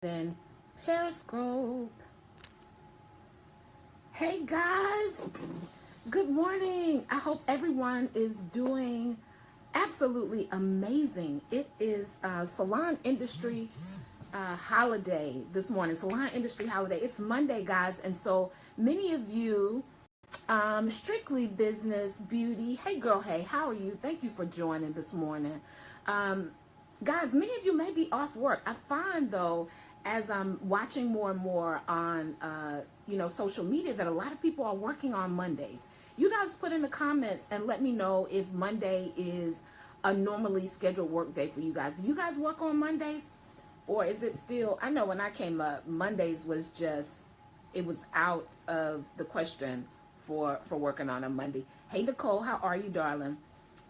then Periscope. Hey guys, good morning. I hope everyone is doing absolutely amazing. It is salon industry holiday this morning. Salon industry holiday. It's Monday, guys, and so many of you strictly business, beauty. Hey girl, hey, how are you? Thank you for joining this morning. Guys, many of you may be off work. I find though, as I'm watching more and more on social media, that a lot of people are working on Mondays. You guys put in the comments and let me know if Monday is a normally scheduled work day for you guys. Do you guys work on Mondays? Or is it still, I know when I came up, Mondays was just, it was out of the question for working on a Monday. Hey Nicole, how are you, darling?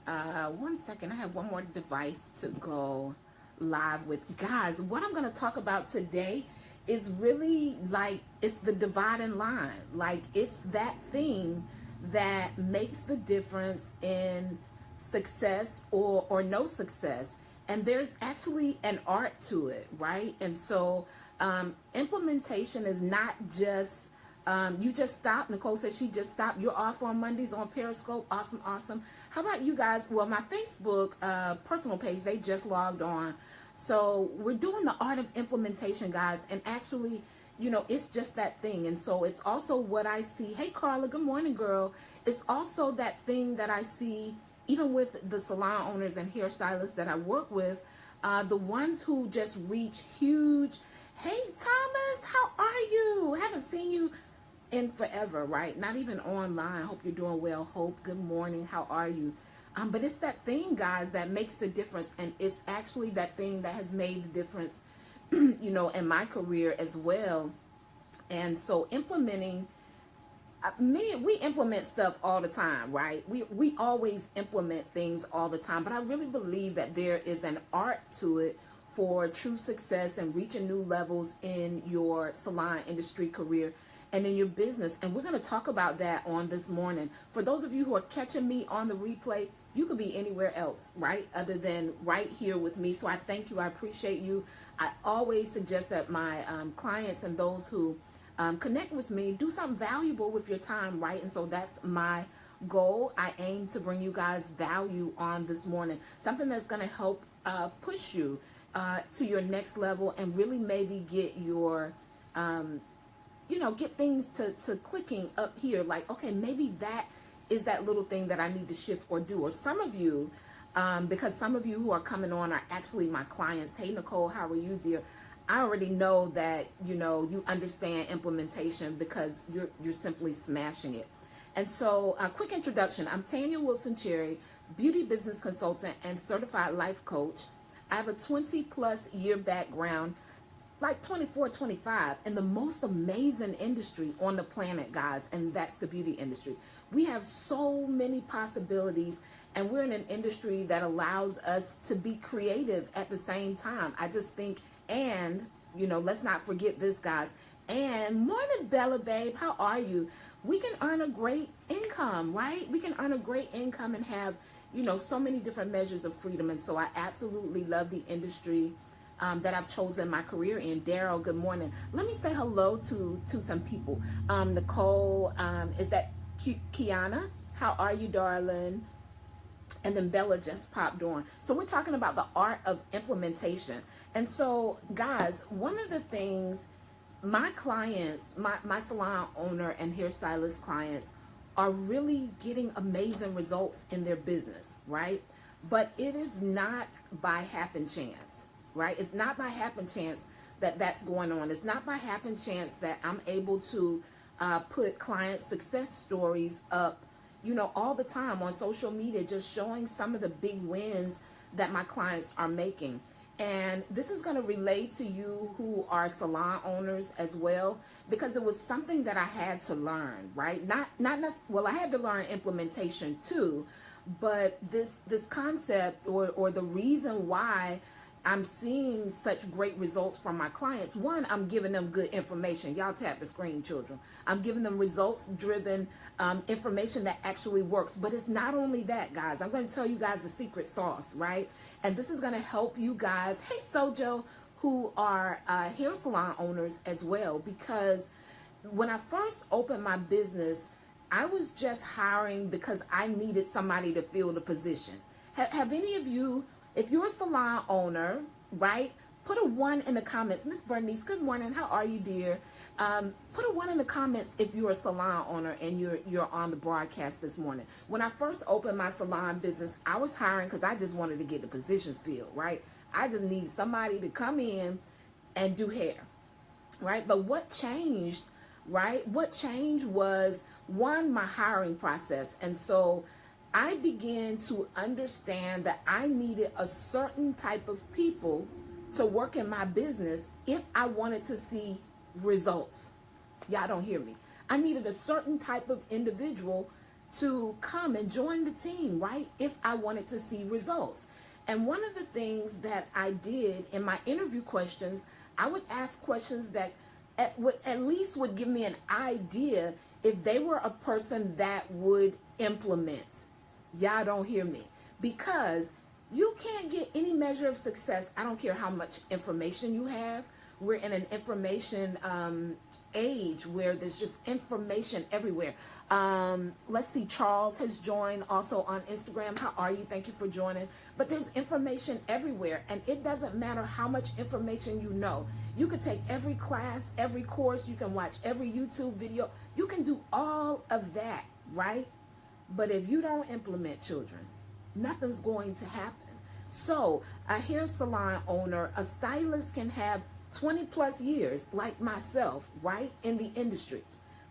1 second, I have one more device to go live with. Guys, what I'm going to talk about today is really like, it's the dividing line. Like, it's that thing that makes the difference in success or no success. And there's actually an art to it, right? And so implementation is not just you just stopped. Nicole said she just stopped. You're off on Mondays on Periscope. Awesome, awesome. How about you guys? Well, my Facebook personal page, they just logged on. So we're doing the art of implementation, guys. And actually, it's just that thing. And so it's also what I see. Hey, Carla, good morning, girl. It's also that thing that I see even with the salon owners and hairstylists that I work with, the ones who just reach huge. Hey, Thomas, how are you? Haven't seen you in forever, right? Not even online. Hope you're doing well. Hope, good morning. How are you? But it's that thing, guys, that makes the difference. And it's actually that thing that has made the difference, in my career as well. And so implementing, we implement stuff all the time, right? We always implement things all the time. But I really believe that there is an art to it for true success and reaching new levels in your salon industry career and in your business. And we're going to talk about that on this morning. For those of you who are catching me on the replay, you could be anywhere else, right? Other than right here with me. So I thank you. I appreciate you. I always suggest that my clients and those who connect with me, do something valuable with your time, right? And so that's my goal. I aim to bring you guys value on this morning, something that's going to help push you to your next level and really maybe get your, get things to clicking up here. Like, okay, maybe that is that little thing that I need to shift or do. Or some of you, because some of you who are coming on are actually my clients. Hey, Nicole, how are you, dear? I already know that, you understand implementation because you're simply smashing it. And so a quick introduction. I'm Tanya Wilson-Cherry, beauty business consultant and certified life coach. I have a 20+ year background, like 24, 25, in the most amazing industry on the planet, guys, and that's the beauty industry. We have so many possibilities, and we're in an industry that allows us to be creative at the same time. I just think, and, let's not forget this, guys. And morning, Bella, babe, how are you? We can earn a great income, right? We can earn a great income and have, so many different measures of freedom. And so I absolutely love the industry that I've chosen my career in. Daryl, good morning. Let me say hello to some people. Nicole, is that Kiana? How are you, darling? And then Bella just popped on. So we're talking about the art of implementation. And so, guys, one of the things my clients, my salon owner and hairstylist clients are really getting amazing results in their business, right? But it is not by happen chance, right? It's not by happen chance that that's going on. It's not by happen chance that I'm able to put client success stories up, all the time on social media, just showing some of the big wins that my clients are making. And this is going to relate to you who are salon owners as well, because it was something that I had to learn, right? Well, I had to learn implementation too, but this concept or the reason why I'm seeing such great results from my clients. One, I'm giving them good information. Y'all tap the screen, children. I'm giving them results-driven information that actually works. But it's not only that, guys. I'm going to tell you guys the secret sauce, right? And this is going to help you guys. Hey, Sojo, who are hair salon owners as well, because when I first opened my business, I was just hiring because I needed somebody to fill the position. Have any of you, if you're a salon owner, right, put a 1 in the comments. Miss Bernice, good morning. How are you, dear? Put a 1 in the comments if you're a salon owner and you're on the broadcast this morning. When I first opened my salon business, I was hiring because I just wanted to get the positions filled, right? I just needed somebody to come in and do hair, right? But what changed, right? What changed was, one, my hiring process. And so I began to understand that I needed a certain type of people to work in my business if I wanted to see results. Y'all don't hear me. I needed a certain type of individual to come and join the team, right? If I wanted to see results. And one of the things that I did in my interview questions, I would ask questions that at least would give me an idea if they were a person that would implement. Y'all don't hear me. Because you can't get any measure of success. I don't care how much information you have. We're in an information age where there's just information everywhere. Let's see, Charles has joined also on Instagram. How are you? Thank you for joining. But there's information everywhere, and it doesn't matter how much information you know. You could take every class, every course, you can watch every YouTube video. You can do all of that, right? But if you don't implement, children, nothing's going to happen. So a hair salon owner, a stylist can have 20 plus years like myself, right, in the industry.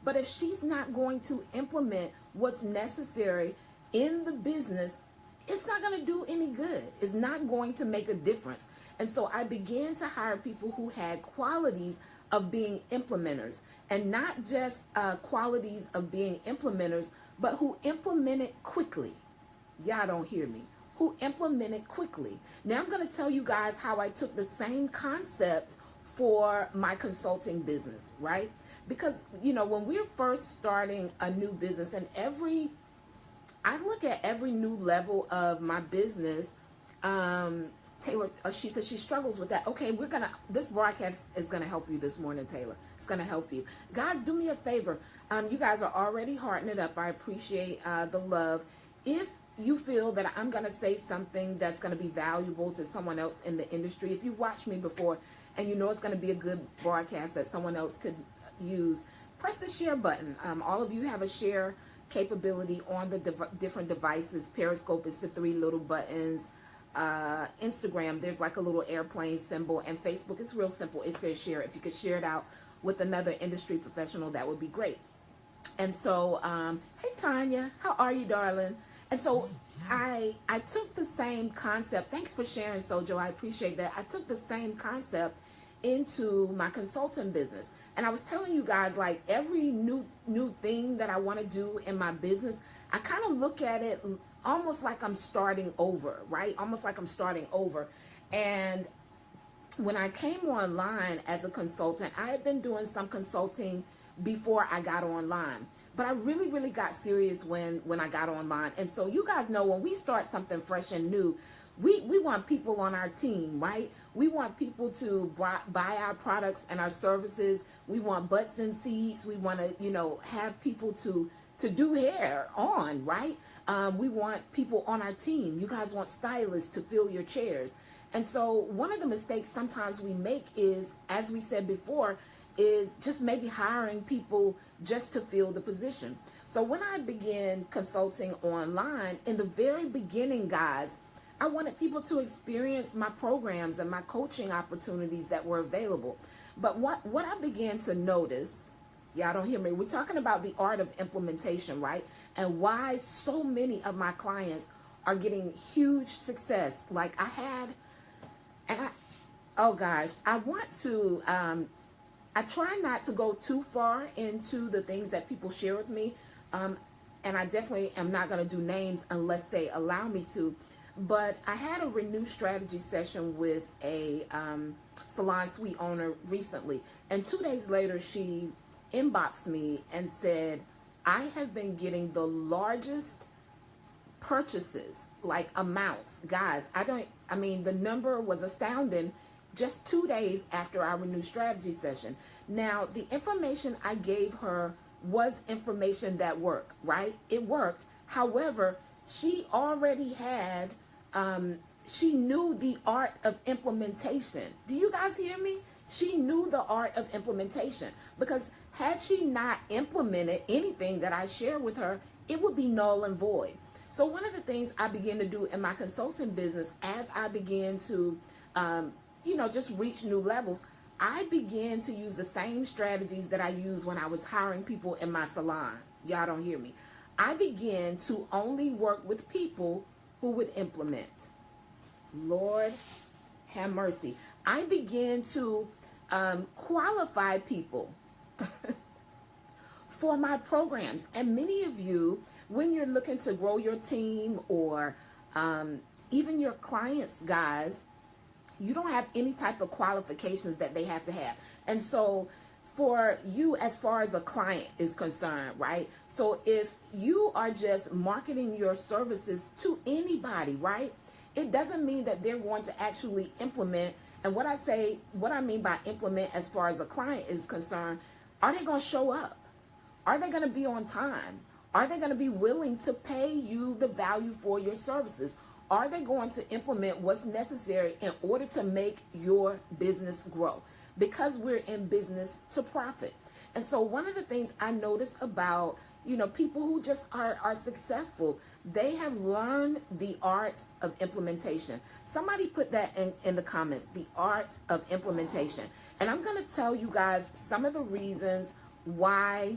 But if she's not going to implement what's necessary in the business, it's not going to do any good. It's not going to make a difference. And so I began to hire people who had qualities of being implementers, and not just qualities of being implementers, but who implemented quickly. Y'all don't hear me. Who implemented quickly. Now I'm going to tell you guys how I took the same concept for my consulting business, right? Because, you know, when we're first starting a new business, and I look at every new level of my business. Taylor, she says she struggles with that. Okay, this broadcast is gonna help you this morning, Taylor. It's gonna help you. Guys, do me a favor. You guys are already hearting it up. I appreciate the love. If you feel that I'm gonna say something that's gonna be valuable to someone else in the industry, if you watched me before and you know it's gonna be a good broadcast that someone else could use, press the share button. All of you have a share capability on the different devices. Periscope is the 3 little buttons. Instagram, there's like a little airplane symbol, and Facebook, it's real simple. It says share. If you could share it out with another industry professional, that would be great. And so, hey Tanya, how are you, darling? And so I took the same concept. Thanks for sharing, Sojo. I appreciate that. I took the same concept into my consulting business. And I was telling you guys, like, every new thing that I want to do in my business, I kind of look at it almost like I'm starting over, right? Almost like I'm starting over. And when I came online as a consultant, I had been doing some consulting before I got online. But I really, really got serious when I got online. And so you guys know, when we start something fresh and new, we want people on our team, right? We want people to buy our products and our services. We want butts and seats. We want to, you know, have people to do hair on, right? We want people on our team. You guys want stylists to fill your chairs. And so one of the mistakes sometimes we make is, as we said before, is just maybe hiring people just to fill the position. So when I began consulting online, in the very beginning, guys, I wanted people to experience my programs and my coaching opportunities that were available. But what I began to notice, y'all don't hear me, we're talking about the art of implementation, right? And why so many of my clients are getting huge success. Like I had, and oh gosh, I want to, I try not to go too far into the things that people share with me. And I definitely am not going to do names unless they allow me to. But I had a renew strategy session with a salon suite owner recently. And 2 days later, she inboxed me and said, I have been getting the largest purchases, like amounts. Guys, I mean, the number was astounding just 2 days after our new strategy session. Now, the information I gave her was information that worked, right? It worked. However, she already had, she knew the art of implementation. Do you guys hear me? She knew the art of implementation, because had she not implemented anything that I shared with her, it would be null and void. So one of the things I began to do in my consulting business, as I began to, just reach new levels, I began to use the same strategies that I used when I was hiring people in my salon. Y'all don't hear me. I began to only work with people who would implement. Lord have mercy. I began to qualify people for my programs. And many of you, when you're looking to grow your team or even your clients, guys, you don't have any type of qualifications that they have to have. And so for you, as far as a client is concerned, right? So if you are just marketing your services to anybody, right? It doesn't mean that they're going to actually implement. And what I mean by implement as far as a client is concerned, are they going to show up? Are they going to be on time? Are they going to be willing to pay you the value for your services? Are they going to implement what's necessary in order to make your business grow? Because we're in business to profit. And so one of the things I notice about, people who just are successful, they have learned the art of implementation. Somebody put that in the comments, the art of implementation. And I'm going to tell you guys some of the reasons why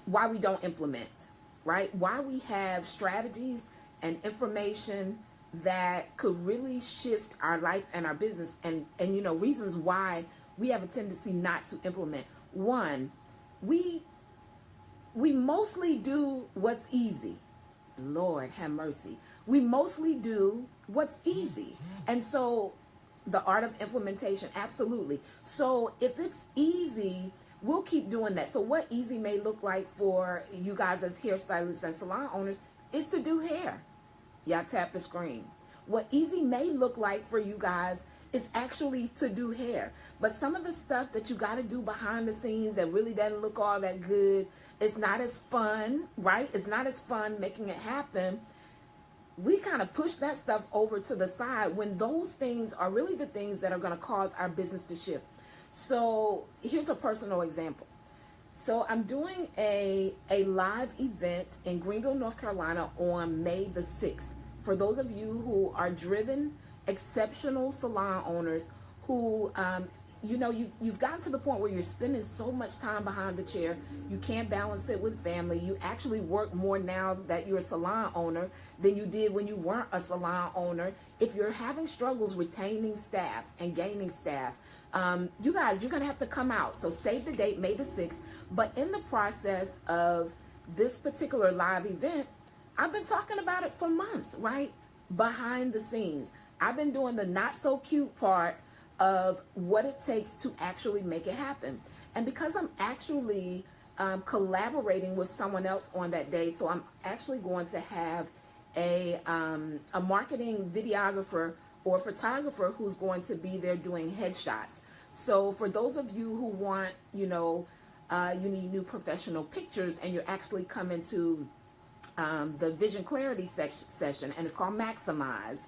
we don't implement, right? Why we have strategies and information that could really shift our life and our business, and reasons why we have a tendency not to implement. One, we mostly do what's easy. Lord have mercy. We mostly do what's easy. And so the art of implementation, absolutely. So if it's easy, we'll keep doing that. So what easy may look like for you guys as hairstylists and salon owners is to do hair. Y'all tap the screen. What easy may look like for you guys is actually to do hair. But some of the stuff that you got to do behind the scenes that really doesn't look all that good, it's not as fun, right? It's not as fun making it happen. We kind of push that stuff over to the side when those things are really the things that are going to cause our business to shift. So here's a personal example. So I'm doing a live event in Greenville, North Carolina on May the 6th. For those of you who are driven, exceptional salon owners who, you've gotten to the point where you're spending so much time behind the chair, you can't balance it with family. You actually work more now that you're a salon owner than you did when you weren't a salon owner. If you're having struggles retaining staff and gaining staff, you guys, you're going to have to come out. So save the date, May the 6th. But in the process of this particular live event, I've been talking about it for months, right? Behind the scenes. I've been doing the not so cute part of what it takes to actually make it happen. And because I'm actually collaborating with someone else on that day, so I'm actually going to have a marketing videographer or photographer who's going to be there doing headshots. So for those of you who want, you need new professional pictures and you're actually coming to the vision clarity session, and it's called Maximize,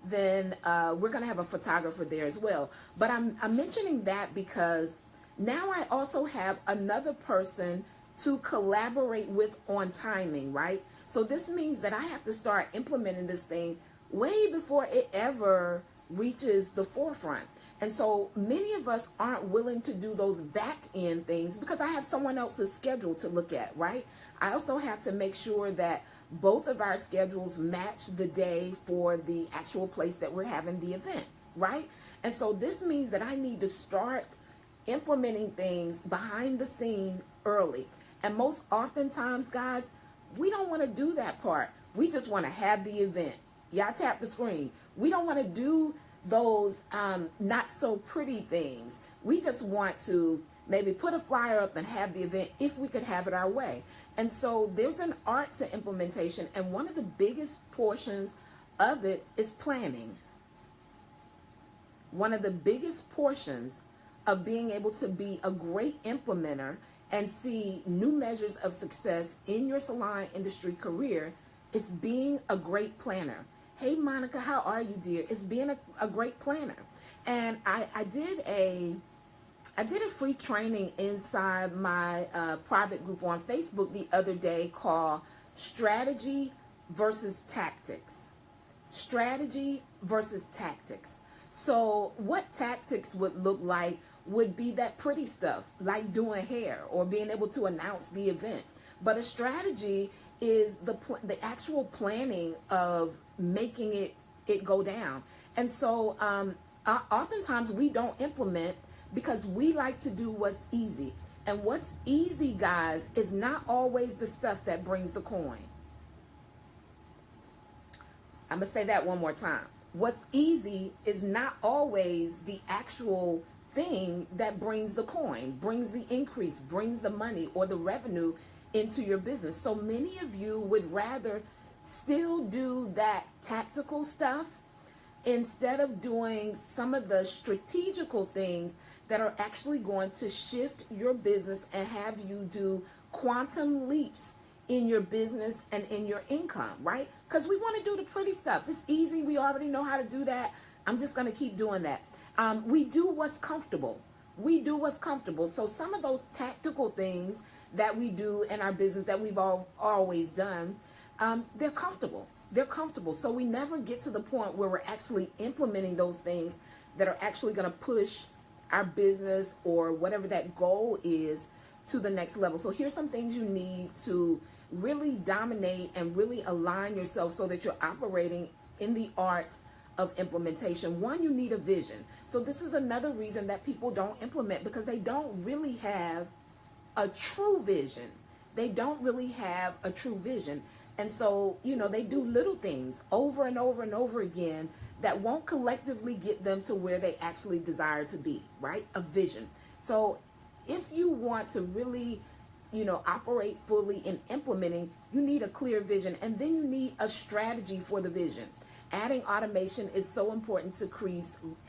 then we're going to have a photographer there as well. But I'm mentioning that because now I also have another person to collaborate with on timing, right? So this means that I have to start implementing this thing way before it ever reaches the forefront. And so many of us aren't willing to do those back end things because I have someone else's schedule to look at, right? I also have to make sure that both of our schedules match the day for the actual place that we're having the event, right? And so this means that I need to start implementing things behind the scene early. And most oftentimes, guys, we don't want to do that part. We just want to have the event. Y'all tap the screen. We don't want to do those not so pretty things. We just want to maybe put a flyer up and have the event if we could have it our way. And so there's an art to implementation, and one of the biggest portions of it is planning. one of the biggest portions of being able to be a great implementer and see new measures of success in your salon industry career is being a great planner. Hey, Monica, how are you, dear? It's being a great planner. And I did a free training inside my private group on Facebook the other day called Strategy versus Tactics. Strategy versus tactics. So what tactics would look like would be that pretty stuff, like doing hair or being able to announce the event. But a strategy is the actual planning of making it go down. And so oftentimes we don't implement because we like to do what's easy. And what's easy, guys, is not always the stuff that brings the coin. I'm going to say that one more time. What's easy is not always the actual thing that brings the coin, brings the increase, brings the money or the revenue into your business. So many of you would rather still do that tactical stuff instead of doing some of the strategical things that are actually going to shift your business and have you do quantum leaps in your business and in your income, right? Because we want to do the pretty stuff. It's easy. We already know how to do that. I'm just going to keep doing that. We do what's comfortable. We do what's comfortable. So some of those tactical things that we do in our business that we've always done, they're comfortable. They're comfortable. So we never get to the point where we're actually implementing those things that are actually going to push our business or whatever that goal is to the next level. So here's some things you need to really dominate and really align yourself so that you're operating in the art of implementation. One, you need a vision. So this is another reason that people don't implement, because they don't really have a true vision. They don't really have a true vision. And so, they do little things over and over and over again that won't collectively get them to where they actually desire to be, right? A vision. So if you want to really, operate fully in implementing, you need a clear vision, and then you need a strategy for the vision. Adding automation is so important to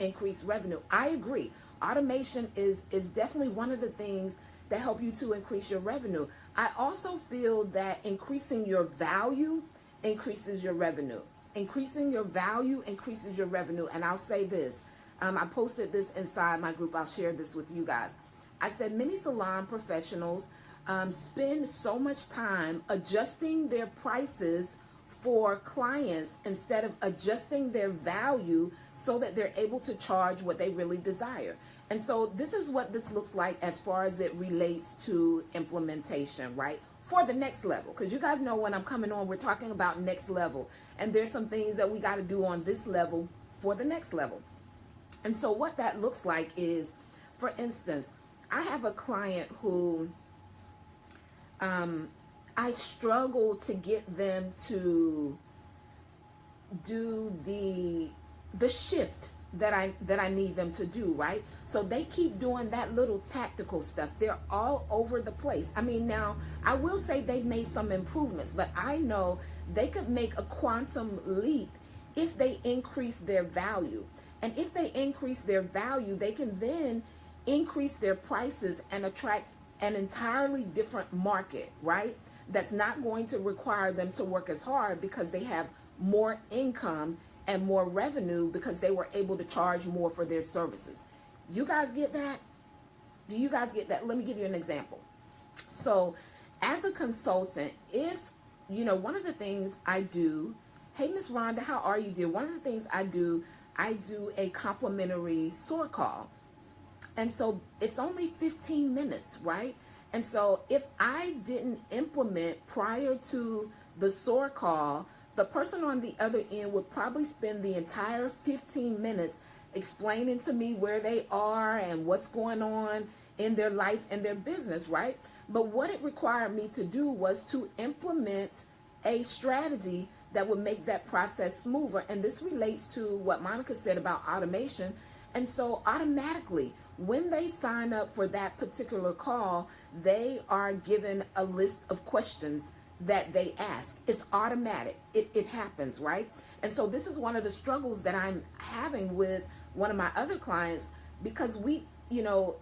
increase revenue. I agree. Automation is definitely one of the things that help you to increase your revenue. I also feel that increasing your value increases your revenue. Increasing your value increases your revenue. And I'll say this. I posted this inside my group. I'll share this with you guys. I said many salon professionals spend so much time adjusting their prices for clients instead of adjusting their value so that they're able to charge what they really desire. And so this is what this looks like as far as it relates to implementation, right? For the next level, because you guys know when I'm coming on, we're talking about next level. And there's some things that we got to do on this level for the next level. And so what that looks like is, for instance, I have a client who I struggle to get them to do the shift that I need them to do, right? So they keep doing that little tactical stuff. They're all over the place. I mean, now I will say they've made some improvements, but I know they could make a quantum leap if they increase their value. And if they increase their value, they can then increase their prices and attract an entirely different market, right? That's not going to require them to work as hard because they have more income and more revenue because they were able to charge more for their services. You guys get that? Do you guys get that? Let me give you an example. So as a consultant, if, one of the things I do, hey, Miss Rhonda, how are you, dear? One of the things I do a complimentary SOAR call. And so it's only 15 minutes, right? And so if I didn't implement prior to the SOAR call, the person on the other end would probably spend the entire 15 minutes explaining to me where they are and what's going on in their life and their business, right? But what it required me to do was to implement a strategy that would make that process smoother. And this relates to what Monica said about automation. And so automatically, when they sign up for that particular call, they are given a list of questions that they ask. It's automatic. It happens, right? And so this is one of the struggles that I'm having with one of my other clients, because we, you know,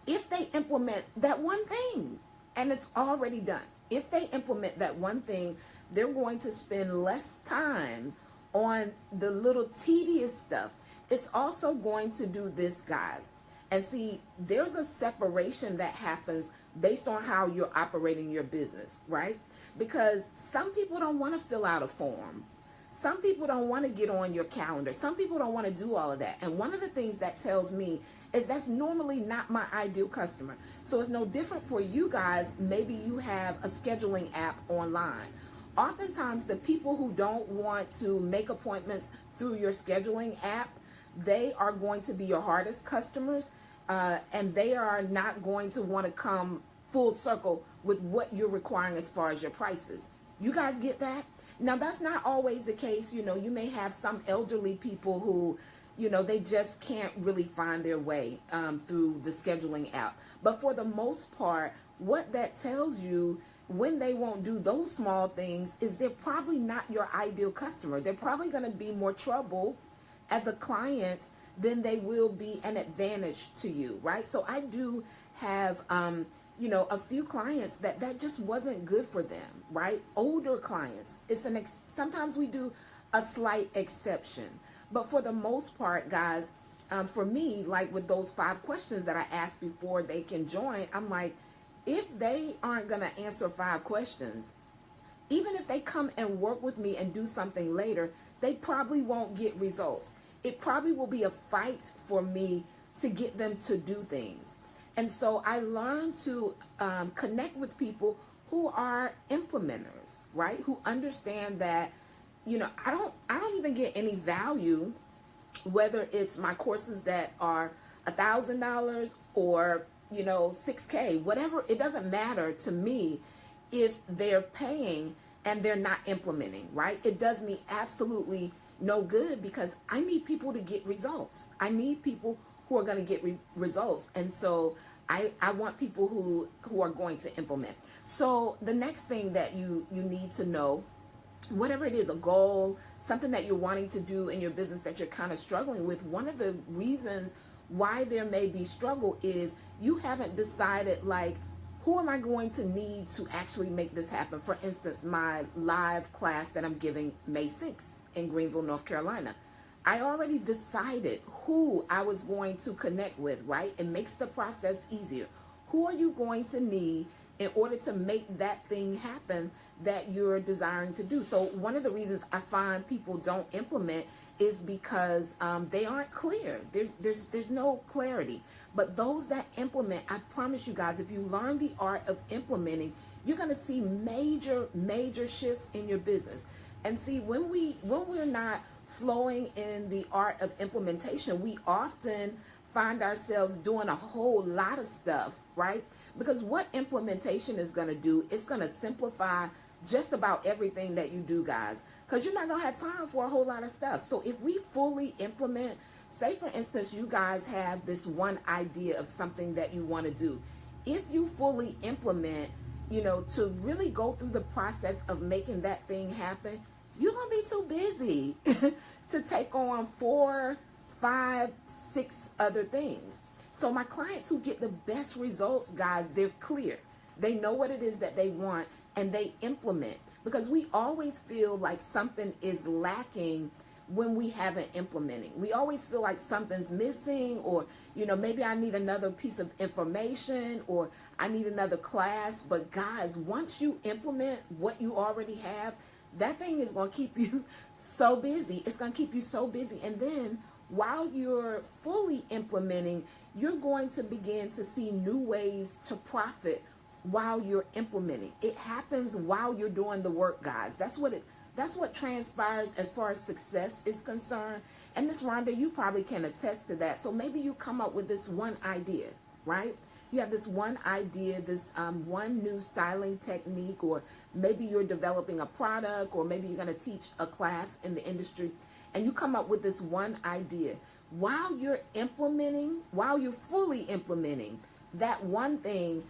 if they implement that one thing and it's already done, if they implement that one thing, they're going to spend less time on the little tedious stuff. It's also going to do this, guys. And see, there's a separation that happens based on how you're operating your business, right? Because some people don't want to fill out a form. Some people don't want to get on your calendar. Some people don't want to do all of that. And one of the things that tells me is that's normally not my ideal customer. So it's no different for you guys. Maybe you have a scheduling app online. Oftentimes, the people who don't want to make appointments through your scheduling app, they are going to be your hardest customers, and they are not going to want to come full circle with what you're requiring as far as your prices. You guys get that? Now, that's not always the case. You know, you may have some elderly people who, you know, they just can't really find their way through the scheduling app. But for the most part, what that tells you, when they won't do those small things, is they're probably not your ideal customer. They're probably going to be more trouble as a client than they will be an advantage to you, right? So I do have, you know, a few clients that just wasn't good for them, right? Older clients. Sometimes we do a slight exception. But for the most part, guys, for me, like with those 5 questions that I asked before they can join, I'm like, if they aren't going to answer 5 questions, even if they come and work with me and do something later, they probably won't get results. It probably will be a fight for me to get them to do things. And so I learned to connect with people who are implementers, right? Who understand that, you know, I don't even get any value, whether it's my courses that are $1,000 or, you know, $6K, whatever. It doesn't matter to me if they're paying and they're not implementing, right? It does me absolutely no good, because I need people to get results. I need people who are going to get results. And so I want people who are going to implement. So the next thing that you need to know, whatever it is, a goal, something that you're wanting to do in your business that you're kind of struggling with, one of the reasons why there may be struggle is you haven't decided, like, who am I going to need to actually make this happen? For instance, my live class that I'm giving May 6th in Greenville, North Carolina. I already decided who I was going to connect with, right? It makes the process easier. Who are you going to need in order to make that thing happen that you're desiring to do? So one of the reasons I find people don't implement is because they aren't clear. There's no clarity. But those that implement, I promise you guys, if you learn the art of implementing, you're going to see major shifts in your business. And see, when we're not flowing in the art of implementation, we often find ourselves doing a whole lot of stuff, right? Because what implementation is going to do, it's going to simplify just about everything that you do, guys, because you're not going to have time for a whole lot of stuff. So if we fully implement, say for instance, you guys have this one idea of something that you want to do. If you fully implement, you know, to really go through the process of making that thing happen, you're going to be too busy to take on 4, 5, 6 other things. So my clients who get the best results, guys, they're clear. They know what it is that they want and they implement, because we always feel like something is lacking when we haven't implementing. We always feel like something's missing, or, you know, maybe I need another piece of information, or I need another class. But guys, once you implement what you already have, that thing is going to keep you so busy. It's going to keep you so busy. And then while you're fully implementing, you're going to begin to see new ways to profit while you're implementing. It happens while you're doing the work, guys. That's what transpires as far as success is concerned. And Miss Rhonda, you probably can attest to that. So maybe you come up with this one idea, right? You have this one idea, this one new styling technique, or maybe you're developing a product, or maybe you're going to teach a class in the industry, and you come up with this one idea. While you're implementing, while you're fully implementing that one thing,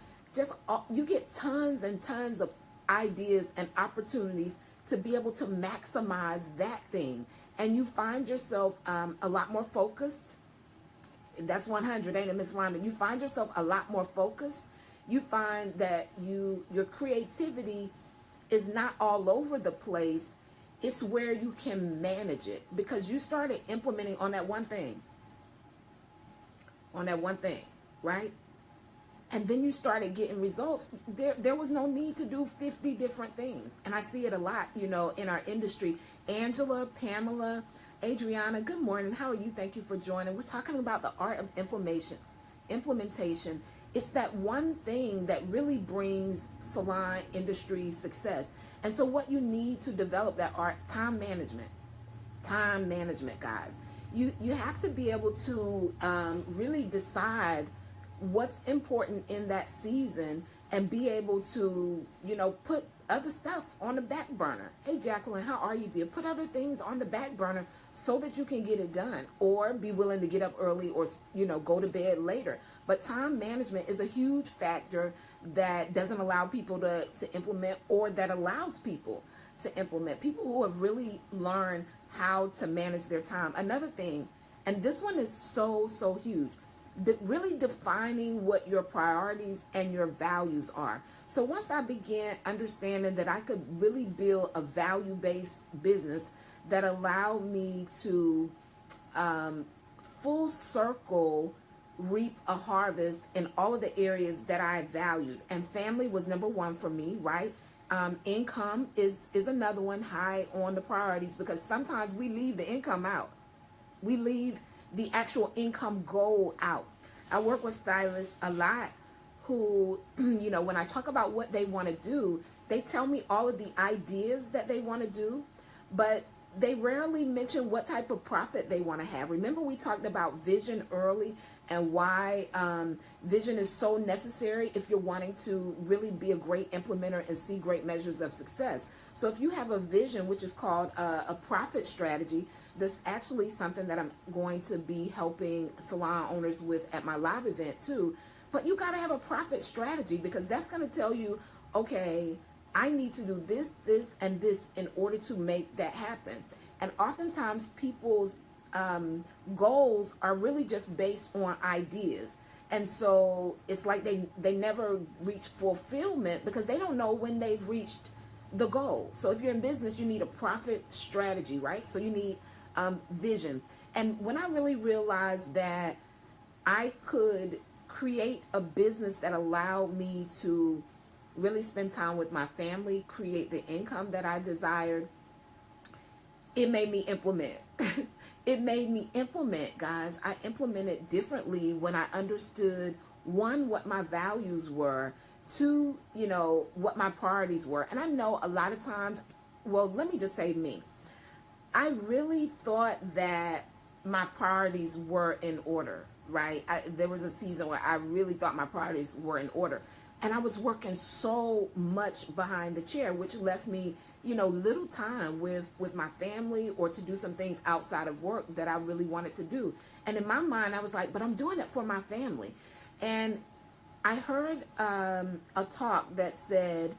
you get tons and tons of ideas and opportunities to be able to maximize that thing. and you find yourself a lot more focused. That's 100, ain't it, Miss Rhonda? You find yourself a lot more focused. You find that your creativity is not all over the place. It's where you can manage it because you started implementing on that one thing. On that one thing, right? And then you started getting results. There was no need to do 50 different things. And I see it a lot, in our industry. Angela, Pamela, Adriana, good morning. How are you? Thank you for joining. We're talking about the art of implementation. It's that one thing that really brings salon industry success. And so what you need to develop that art, time management, guys. You have to be able to really decide what's important in that season and be able to, put other stuff on the back burner. Hey, Jacqueline, how are you, dear? Put other things on the back burner so that you can get it done, or be willing to get up early, or, go to bed later. But time management is a huge factor that doesn't allow people to implement, or that allows people to implement. People who have really learned how to manage their time. Another thing, and this one is so huge, really defining what your priorities and your values are. So once I began understanding that I could really build a value-based business that allowed me to full circle reap a harvest in all of the areas that I valued. And family was number one for me, right? Income is another one, high on the priorities, because sometimes we leave the income out. We leave the actual income goal out. I work with stylists a lot who, when I talk about what they want to do, they tell me all of the ideas that they want to do, but they rarely mention what type of profit they want to have. Remember, we talked about vision early and why vision is so necessary if you're wanting to really be a great implementer and see great measures of success. So if you have a vision, which is called a profit strategy, that's actually something that I'm going to be helping salon owners with at my live event too. But you got to have a profit strategy, because that's going to tell you, okay, I need to do this, this, and this in order to make that happen. And oftentimes people's goals are really just based on ideas. And so it's like they never reach fulfillment because they don't know when they've reached the goal. So if you're in business, you need a profit strategy, right? So you need vision. And when I really realized that I could create a business that allowed me to really spend time with my family, create the income that I desired, it made me implement. It made me implement, guys. I implemented differently when I understood, one, what my values were, two, what my priorities were. And I know a lot of times, well, let me just say me. I really thought that my priorities were in order, right? There was a season where I really thought my priorities were in order. And I was working so much behind the chair, which left me, little time with my family or to do some things outside of work that I really wanted to do. And in my mind, I was like, but I'm doing it for my family. And I heard a talk that said,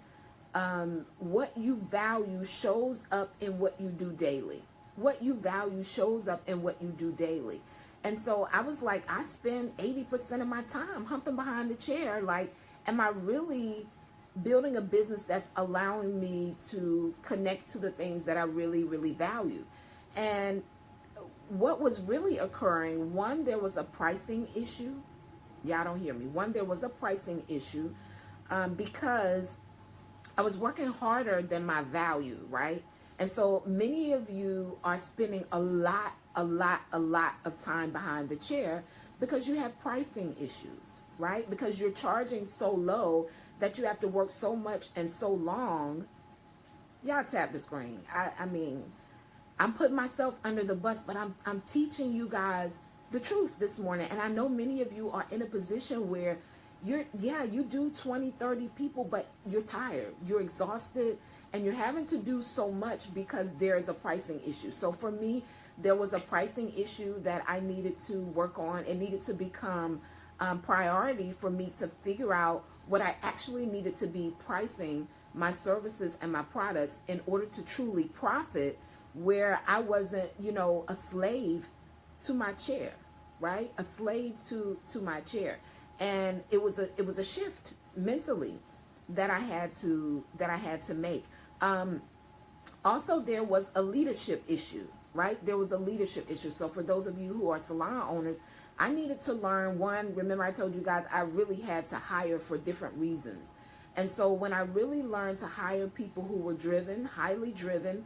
what you value shows up in what you do daily. What you value shows up in what you do daily. And so I was like, I spend 80% of my time humping behind the chair. Like, am I really building a business that's allowing me to connect to the things that I really, really value? And what was really occurring, one, there was a pricing issue. Y'all don't hear me. One, there was a pricing issue because I was working harder than my value, right? And so many of you are spending a lot of time behind the chair because you have pricing issues, right? Because you're charging so low that you have to work so much and so long. Y'all tap the screen. I mean, I'm putting myself under the bus, but I'm teaching you guys the truth this morning. And I know many of you are in a position where you do 20, 30 people, but you're tired, you're exhausted, and you're having to do so much because there is a pricing issue. So for me, there was a pricing issue that I needed to work on. It needed to become priority for me to figure out what I actually needed to be pricing my services and my products in order to truly profit where I wasn't, you know, a slave to my chair, right? A slave to my chair. And it was a shift mentally that I had to make. Also, there was a leadership issue, right? There was a leadership issue. So for those of you who are salon owners, I needed to learn, one, remember I told you guys I really had to hire for different reasons. And so when I really learned to hire people who were driven, highly driven,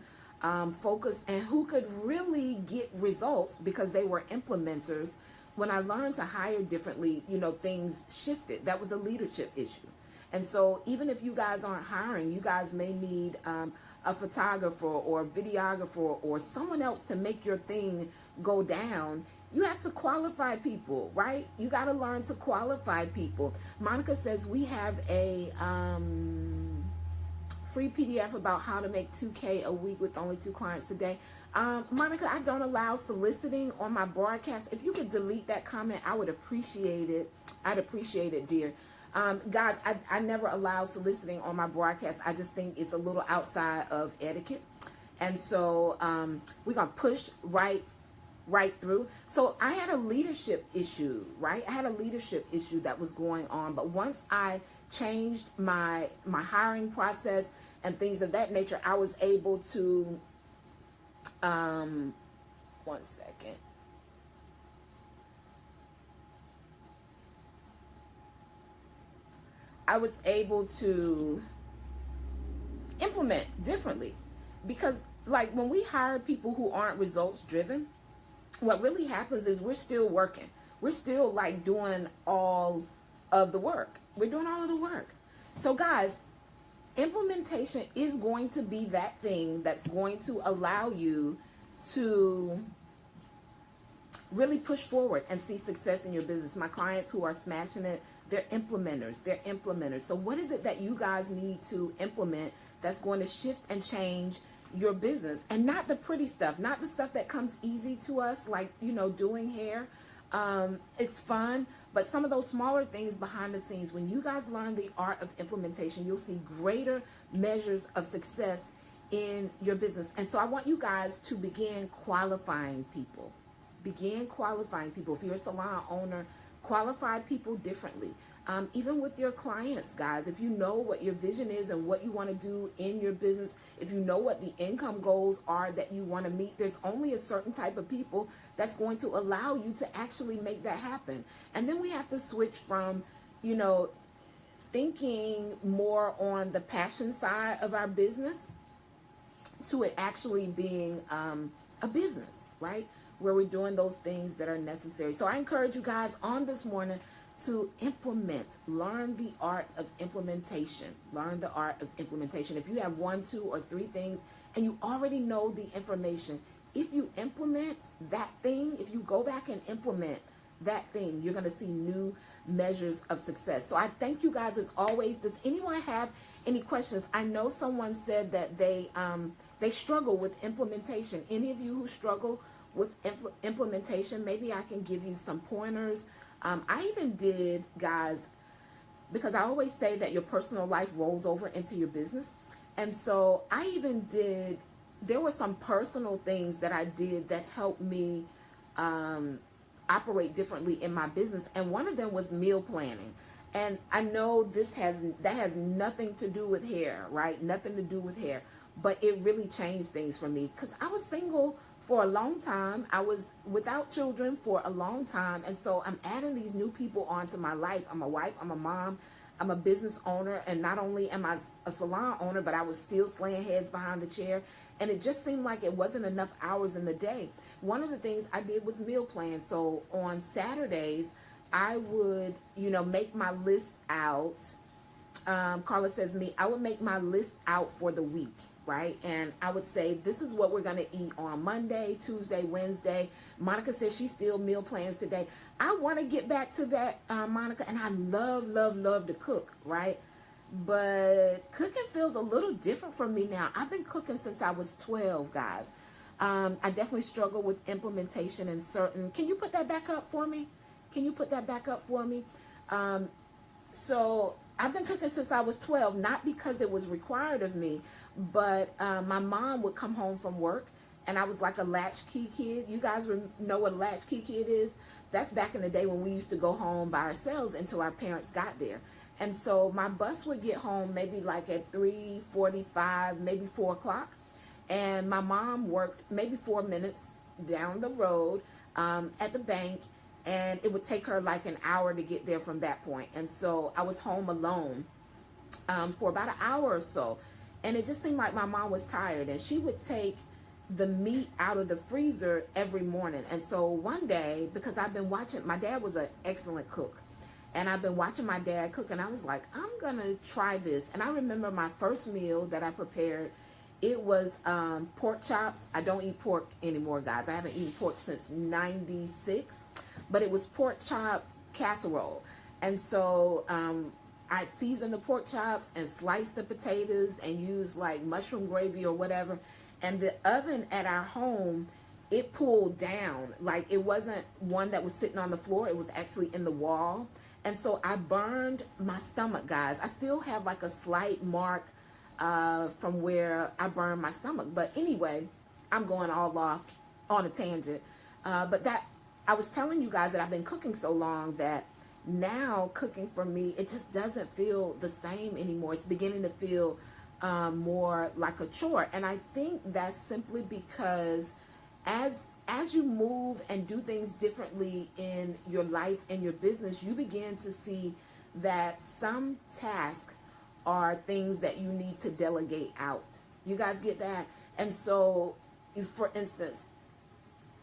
focused, and who could really get results because they were implementers, when I learned to hire differently, you know, things shifted. That was a leadership issue. And so even if you guys aren't hiring, you guys may need a photographer or a videographer or someone else to make your thing go down. You have to qualify people, right? You got to learn to qualify people. Monica says we have a free PDF about how to make $2K a week with only 2 clients a day. Monica, I don't allow soliciting on my broadcast. If you could delete that comment, I would appreciate it. I'd appreciate it, dear. Guys, I never allow soliciting on my broadcast. I just think it's a little outside of etiquette. And so we're going to push right through. So I had a leadership issue, right? I had a leadership issue that was going on. But once I changed my hiring process and things of that nature, I was able to, one second. I was able to implement differently, because like when we hire people who aren't results driven, what really happens is we're still working. We're still like doing all of the work. We're doing all of the work. So guys, implementation is going to be that thing that's going to allow you to really push forward and see success in your business. My clients who are smashing it, they're implementers. They're implementers. So what is it that you guys need to implement that's going to shift and change your business? And not the pretty stuff, not the stuff that comes easy to us, like, you know, doing hair. It's fun, but some of those smaller things behind the scenes, when you guys learn the art of implementation, you'll see greater measures of success in your business. And so I want you guys to begin qualifying people. Begin qualifying people. If you're a salon owner, qualify people differently. Even with your clients, guys, if you know what your vision is and what you want to do in your business, if you know what the income goals are that you want to meet, there's only a certain type of people that's going to allow you to actually make that happen. And then we have to switch from, you know, thinking more on the passion side of our business to it actually being a business, right? Where we're doing those things that are necessary. So I encourage you guys on this morning to implement, learn the art of implementation, learn the art of implementation. If you have 1, 2, or 3 things and you already know the information, if you implement that thing, if you go back and implement that thing, you're going to see new measures of success. So I thank you guys as always. Does anyone have any questions? I know someone said that they struggle with implementation. Any of you who struggle with implementation, maybe I can give you some pointers. I even did, guys, because I always say that your personal life rolls over into your business. And so I even did, there were some personal things that I did that helped me operate differently in my business. And one of them was meal planning. And I know that has nothing to do with hair, right? Nothing to do with hair. But it really changed things for me because I was single for a long time. I was without children for a long time. And so I'm adding these new people onto my life. I'm a wife, I'm a mom, I'm a business owner. And not only am I a salon owner, but I was still slaying heads behind the chair. And it just seemed like it wasn't enough hours in the day. One of the things I did was meal plan. So on Saturdays, I would, you know, make my list out. Carla says I would make my list out for the week. Right? And I would say, this is what we're going to eat on Monday, Tuesday, Wednesday. Monica says she still meal plans today. I want to get back to that, Monica. And I love to cook, right? But cooking feels a little different for me now. I've been cooking since I was 12, guys. I definitely struggle with implementation in certain. Can you put that back up for me? Can you put that back up for me? So I've been cooking since I was 12, not because it was required of me, but my mom would come home from work and I was like a latchkey kid. You guys know what a latchkey kid is? That's back in the day when we used to go home by ourselves until our parents got there. And so my bus would get home maybe like at 3:45, maybe 4 o'clock. And my mom worked maybe 4 minutes down the road at the bank. And it would take her like an hour to get there from that point. And so I was home alone for about an hour or so. And it just seemed like my mom was tired. And she would take the meat out of the freezer every morning. And so one day, because I've been watching, my dad was an excellent cook, and I've been watching my dad cook, and I was like, I'm gonna try this. And I remember my first meal that I prepared, it was pork chops. I don't eat pork anymore, guys. I haven't eaten pork since '96, but it was pork chop casserole. And so I seasoned the pork chops and sliced the potatoes and used like mushroom gravy or whatever. And the oven at our home, it pulled down. Like, it wasn't one that was sitting on the floor. It was actually in the wall. And so I burned my stomach, guys. I still have like a slight mark from where I burned my stomach. But anyway, I'm going all off on a tangent. But that, I was telling you guys that I've been cooking so long that now cooking for me, it just doesn't feel the same anymore. It's beginning to feel more like a chore. And I think that's simply because as you move and do things differently in your life and your business, you begin to see that some tasks are things that you need to delegate out. You guys get that? And so, for instance,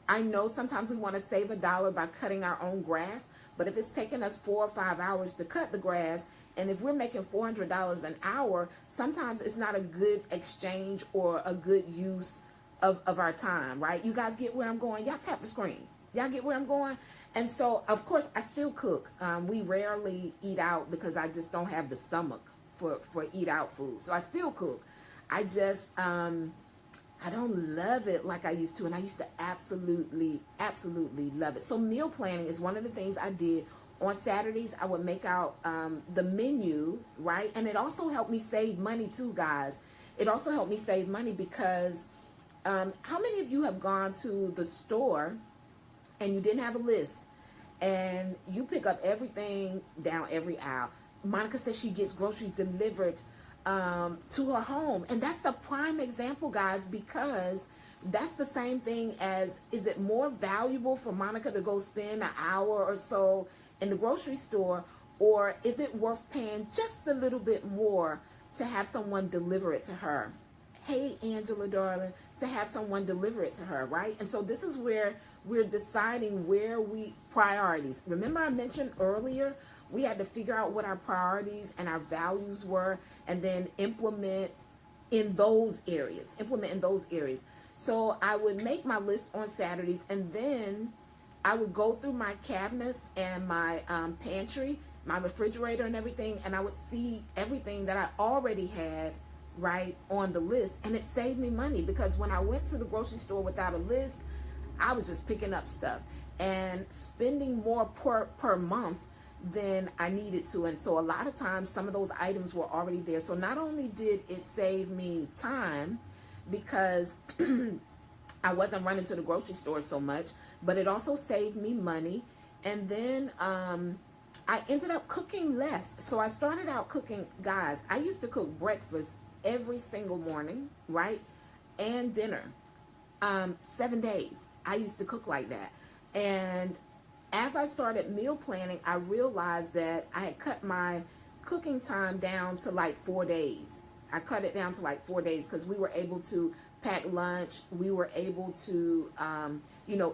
I know sometimes we want to save $1 by cutting our own grass, but if it's taking us 4 or 5 hours to cut the grass, and if we're making $400 an hour, sometimes it's not a good exchange or a good use of our time, right? You guys get where I'm going? Y'all tap the screen. Y'all get where I'm going? And so, of course, I still cook. We rarely eat out because I just don't have the stomach for eat out food. So I still cook. I just, I don't love it like I used to. And I used to absolutely love it. So meal planning is one of the things I did. On Saturdays, I would make out the menu, right? And it also helped me save money too, guys. It also helped me save money because how many of you have gone to the store and you didn't have a list and you pick up everything down every aisle? Monica says she gets groceries delivered to her home. And that's the prime example, guys, because that's the same thing as, is it more valuable for Monica to go spend an hour or so in the grocery store, or is it worth paying just a little bit more to have someone deliver it to her? Hey, Angela, darling, to have someone deliver it to her, right? And so this is where we're deciding where we priorities. Remember I mentioned earlier, we had to figure out what our priorities and our values were, and then implement in those areas. So I would make my list on Saturdays, and then I would go through my cabinets and my pantry, my refrigerator and everything, and I would see everything that I already had right on the list. And it saved me money because when I went to the grocery store without a list, I was just picking up stuff and spending more per month than I needed to. And so a lot of times some of those items were already there. So not only did it save me time because I wasn't running to the grocery store so much, but it also saved me money. And then I ended up cooking less. So I started out cooking, guys, I used to cook breakfast every single morning, right? And dinner. 7 days. I used to cook like that. And as I started meal planning, I realized that I had cut my cooking time down to like 4 days. I cut it down to like 4 days because we were able to pack lunch. We were able to,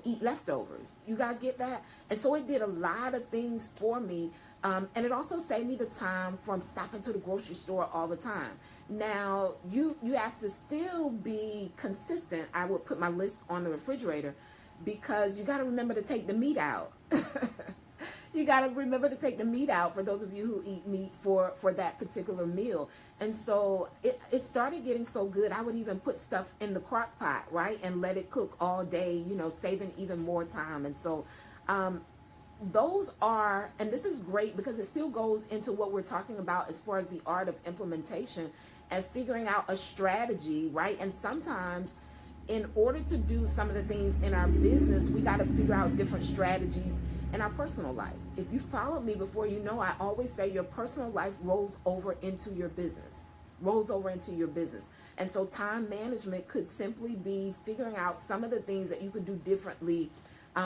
eat leftovers. You guys get that? And so it did a lot of things for me. And it also saved me the time from stopping to the grocery store all the time. Now, you have to still be consistent. I would put my list on the refrigerator because you got to remember to take the meat out. You got to remember to take the meat out for those of you who eat meat for that particular meal. And so it started getting so good, I would even put stuff in the crock pot, right? And let it cook all day, saving even more time. And so those are, and this is great because it still goes into what we're talking about as far as the art of implementation and figuring out a strategy, right? And sometimes in order to do some of the things in our business, we got to figure out different strategies in our personal life. If you followed me before, you know I always say your personal life rolls over into your business. Rolls over into your business. And so time management could simply be figuring out some of the things that you could do differently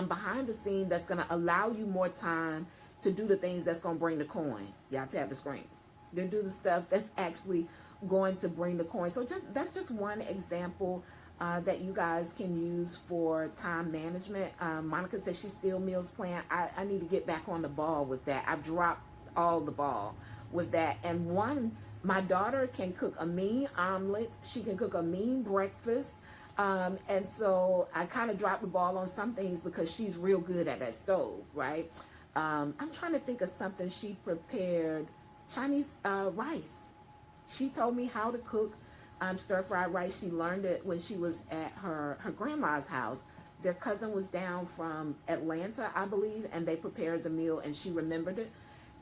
behind the scene that's going to allow you more time to do the things that's going to bring the coin. Y'all tap the screen. They do the stuff that's actually going to bring the coin. So that's just one example that you guys can use for time management. Monica says she still meals plan. I need to get back on the ball with that. I've dropped all the ball with that. And my daughter can cook a mean omelet. She can cook a mean breakfast. And so I kind of dropped the ball on some things because she's real good at that stove, right? I'm trying to think of something she prepared. Chinese rice. She told me how to cook stir-fried rice. She learned it when she was at her grandma's house. Their cousin was down from Atlanta, I believe, and they prepared the meal, and she remembered it.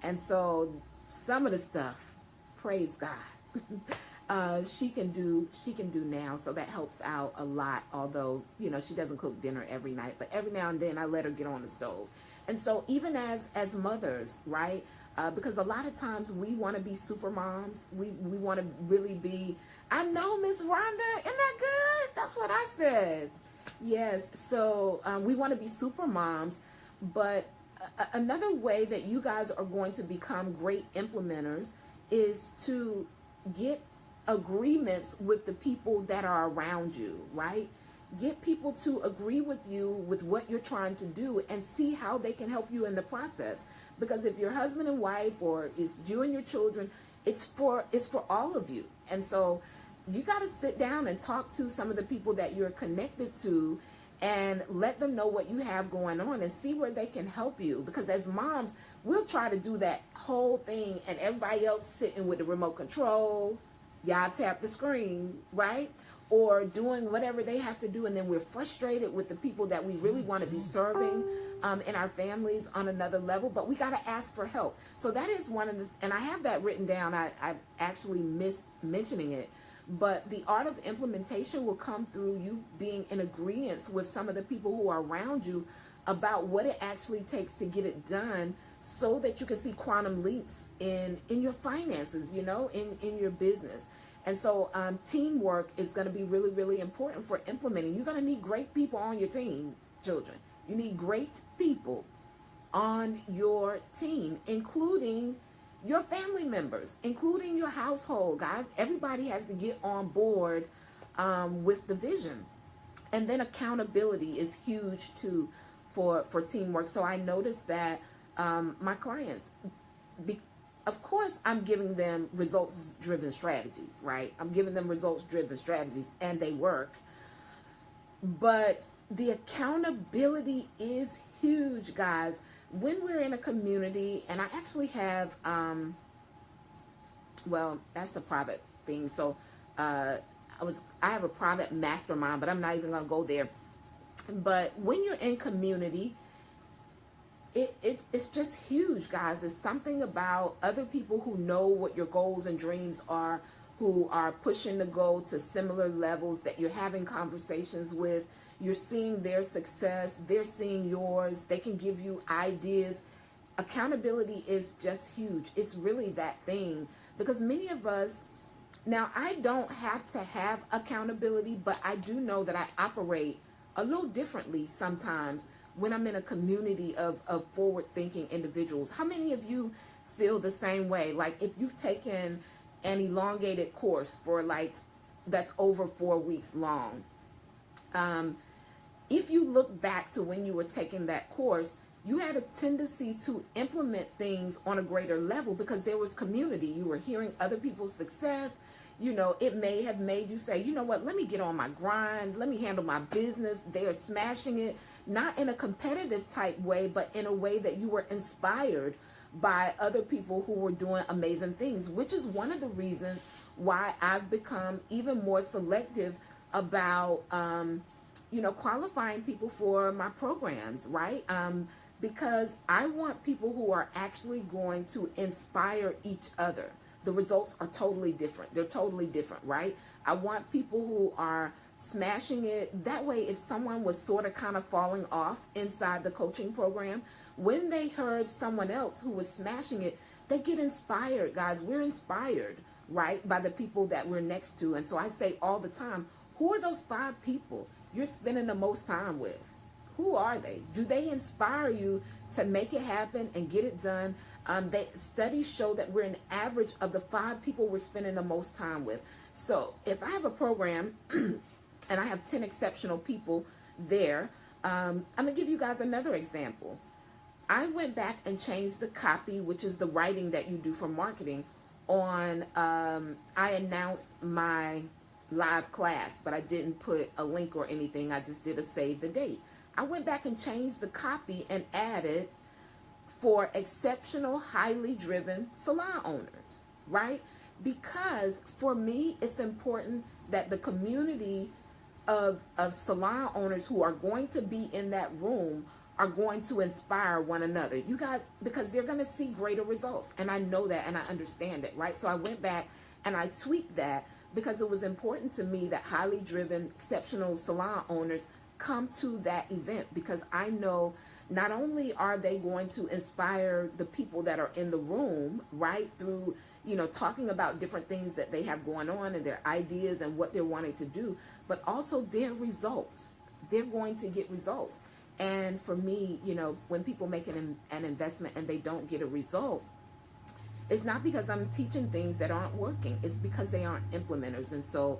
And so some of the stuff, praise God, she can do now. So that helps out a lot. Although, you know, she doesn't cook dinner every night, but every now and then I let her get on the stove. And so even as mothers, right? Because a lot of times we want to be super moms. We want to really be, I know, Miss Rhonda, isn't that good? That's what I said. Yes, so we want to be super moms, but another way that you guys are going to become great implementers is to get agreements with the people that are around you, right? Get people to agree with you with what you're trying to do and see how they can help you in the process. Because if you're husband and wife, or it's you and your children, it's for all of you. And so you got to sit down and talk to some of the people that you're connected to and let them know what you have going on and see where they can help you. Because as moms, we'll try to do that whole thing and everybody else sitting with the remote control, y'all tap the screen, right? Or doing whatever they have to do, and then we're frustrated with the people that we really want to be serving in our families on another level, but we got to ask for help. So that is one of the, and I have that written down. I actually missed mentioning it, but the art of implementation will come through you being in agreement with some of the people who are around you about what it actually takes to get it done, so that you can see quantum leaps in your finances, you know, in your business. And so teamwork is going to be really, really important for implementing. You're going to need great people on your team, children. You need great people on your team, including your family members, including your household, guys. Everybody has to get on board with the vision. And then accountability is huge too for teamwork. So I noticed that my clients, of course, I'm giving them results-driven strategies, right? I'm giving them results-driven strategies, and they work. But the accountability is huge, guys. When we're in a community, and I actually have, well, that's a private thing. So I have a private mastermind, but I'm not even going to go there. But when you're in community, it's just huge, guys. It's something about other people who know what your goals and dreams are, who are pushing to go to similar levels that you're having conversations with. You're seeing their success. They're seeing yours. They can give you ideas. Accountability is just huge. It's really that thing, because many of us, now I don't have to have accountability, but I do know that I operate a little differently sometimes when I'm in a community of forward-thinking individuals. How many of you feel the same way? Like if you've taken an elongated course for that's over 4 weeks long, if you look back to when you were taking that course, you had a tendency to implement things on a greater level because there was community. You were hearing other people's success. You know, it may have made you say, you know what, let me get on my grind. Let me handle my business. They are smashing it, not in a competitive type way, but in a way that you were inspired by other people who were doing amazing things, which is one of the reasons why I've become even more selective about, qualifying people for my programs, right? Because I want people who are actually going to inspire each other. the results are totally different. They're totally different, right? I want people who are smashing it. That way, if someone was sort of kind of falling off inside the coaching program, when they heard someone else who was smashing it, they get inspired, guys. We're inspired, right, by the people that we're next to. And so I say all the time, who are those 5 people you're spending the most time with? Who are they? Do they inspire you to make it happen and get it done? Studies show that we're an average of the 5 people we're spending the most time with. So if I have a program and I have 10 exceptional people there, I'm going to give you guys another example. I went back and changed the copy, which is the writing that you do for marketing, on, I announced my live class, but I didn't put a link or anything. I just did a save the date. I went back and changed the copy and added for exceptional, highly driven salon owners, right? Because for me, it's important that the community of salon owners who are going to be in that room are going to inspire one another. You guys, because they're going to see greater results. And I know that and I understand it, right? So I went back and I tweaked that because it was important to me that highly driven, exceptional salon owners come to that event, because I know not only are they going to inspire the people that are in the room, right, through, talking about different things that they have going on and their ideas and what they're wanting to do, but also their results. They're going to get results. And for me, when people make an investment and they don't get a result, it's not because I'm teaching things that aren't working. It's because they aren't implementers. And so,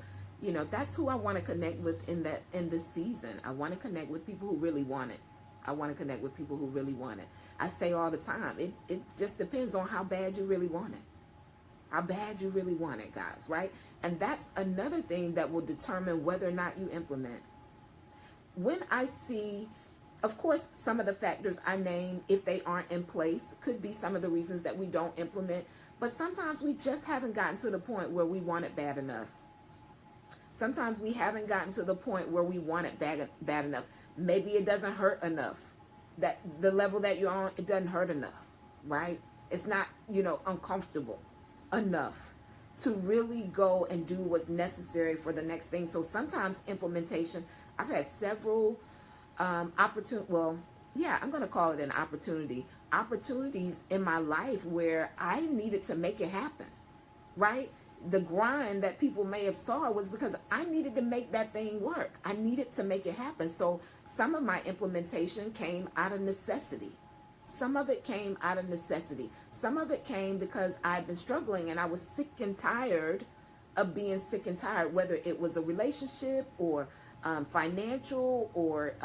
that's who I want to connect with in this season. I want to connect with people who really want it. I want to connect with people who really want it. I say all the time, it just depends on how bad you really want it. How bad you really want it, guys, right? And that's another thing that will determine whether or not you implement. When I see, of course, some of the factors I name, if they aren't in place, could be some of the reasons that we don't implement. But sometimes we just haven't gotten to the point where we want it bad enough. Sometimes we haven't gotten to the point where we want it bad enough. Maybe it doesn't hurt enough. That the level that you're on, it doesn't hurt enough, right? It's not, uncomfortable enough to really go and do what's necessary for the next thing. So sometimes implementation, I've had several I'm going to call it an opportunities in my life where I needed to make it happen, right? The grind that people may have saw was because I needed to make that thing work. I needed to make it happen. So some of my implementation came out of necessity. Some of it came out of necessity. Some of it came because I'd been struggling and I was sick and tired of being sick and tired, whether it was a relationship or financial or,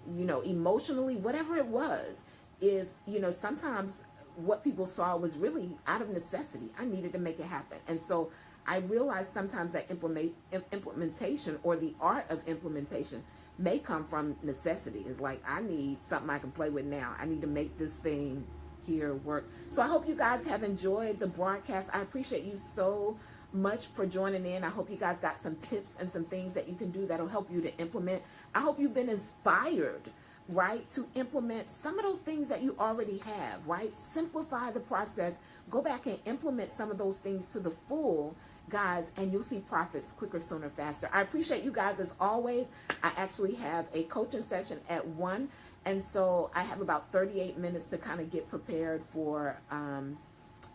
emotionally, whatever it was. If, sometimes what people saw was really out of necessity. I needed to make it happen. And so I realized sometimes that implementation or the art of implementation may come from necessity. It's like, I need something I can play with now. I need to make this thing here work. So I hope you guys have enjoyed the broadcast. I appreciate you so much for joining in. I hope you guys got some tips and some things that you can do that'll help you to implement. I hope you've been inspired, right, to implement some of those things that you already have, right? Simplify the process. Go back and implement some of those things to the full, guys, and you'll see profits quicker, sooner, faster. I appreciate you guys as always. I actually have a coaching session at 1, and so I have about 38 minutes to kind of get prepared for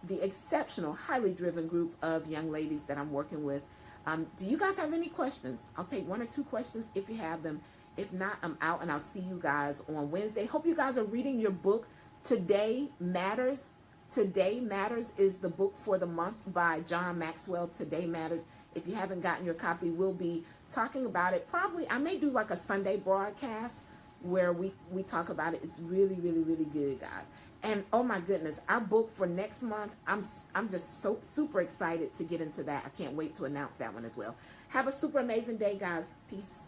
the exceptional, highly driven group of young ladies that I'm working with. Do you guys have any questions? I'll take 1 or 2 questions if you have them. If not, I'm out, and I'll see you guys on Wednesday. Hope you guys are reading your book, Today Matters. Today Matters is the book for the month by John Maxwell. Today Matters. If you haven't gotten your copy, we'll be talking about it. Probably, I may do like a Sunday broadcast where we talk about it. It's really, really, really good, guys. And oh my goodness, our book for next month, I'm just so super excited to get into that. I can't wait to announce that one as well. Have a super amazing day, guys. Peace.